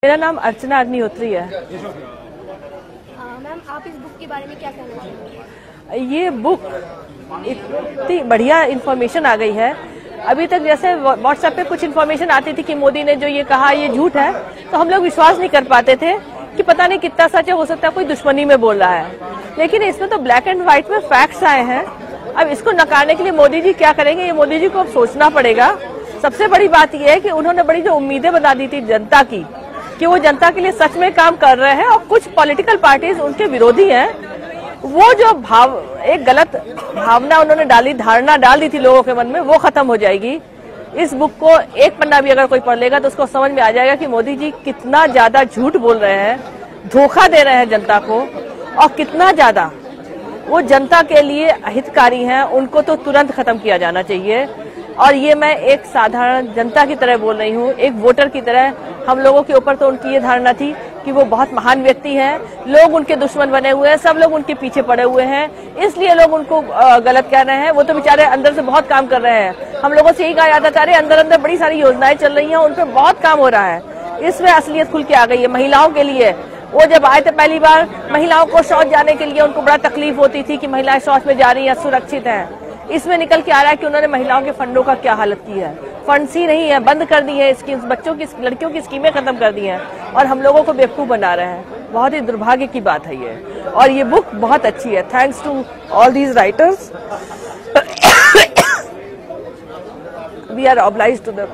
मेरा नाम अर्चना अग्निहोत्री है। मैम, आप इस बुक के बारे में क्या कहना चाहेंगे? ये बुक इतनी बढ़िया इन्फॉर्मेशन आ गई है। अभी तक जैसे व्हाट्सएप पे कुछ इन्फॉर्मेशन आती थी कि मोदी ने जो ये कहा ये झूठ है, तो हम लोग विश्वास नहीं कर पाते थे कि पता नहीं कितना सच है, हो सकता है कोई दुश्मनी में बोल रहा है। लेकिन इसमें तो ब्लैक एंड व्हाइट में फैक्ट्स आए हैं। अब इसको नकारने के लिए मोदी जी क्या करेंगे, ये मोदी जी को अब सोचना पड़ेगा। सबसे बड़ी बात यह है कि उन्होंने बड़ी जो उम्मीदें बना दी थी जनता की कि वो जनता के लिए सच में काम कर रहे हैं, और कुछ पॉलिटिकल पार्टीज उनके विरोधी हैं। वो जो एक गलत भावना उन्होंने डाली, धारणा डाल दी थी लोगों के मन में, वो खत्म हो जाएगी। इस बुक को एक पन्ना भी अगर कोई पढ़ लेगा तो उसको समझ में आ जाएगा कि मोदी जी कितना ज्यादा झूठ बोल रहे हैं, धोखा दे रहे हैं जनता को, और कितना ज्यादा वो जनता के लिए हितकारी हैं। उनको तो तुरंत खत्म किया जाना चाहिए। और ये मैं एक साधारण जनता की तरह बोल रही हूँ, एक वोटर की तरह। हम लोगों के ऊपर तो उनकी ये धारणा थी कि वो बहुत महान व्यक्ति हैं, लोग उनके दुश्मन बने हुए हैं, सब लोग उनके पीछे पड़े हुए हैं, इसलिए लोग उनको गलत कह रहे हैं। वो तो बेचारे अंदर से बहुत काम कर रहे हैं। हम लोगों से यही कहा जाता था, अरे अंदर अंदर बड़ी सारी योजनाएं चल रही हैं, उन पर बहुत काम हो रहा है। इसमें असलियत खुल के आ गई है महिलाओं के लिए। वो जब आए थे पहली बार, महिलाओं को शौच जाने के लिए उनको बड़ा तकलीफ होती थी कि महिलाएं शौच में जा रही हैं, सुरक्षित हैं। इसमें निकल के आ रहा है कि उन्होंने महिलाओं के फंडों का क्या हालत की है। फंड्स ही नहीं है, बंद कर दी है स्कीम्स, बच्चों की, लड़कियों की स्कीमें खत्म कर दी हैं, और हम लोगों को बेवकूफ बना रहे हैं। बहुत ही दुर्भाग्य की बात है ये। और ये बुक बहुत अच्छी है। Thanks to all these writers, we are obliged to them.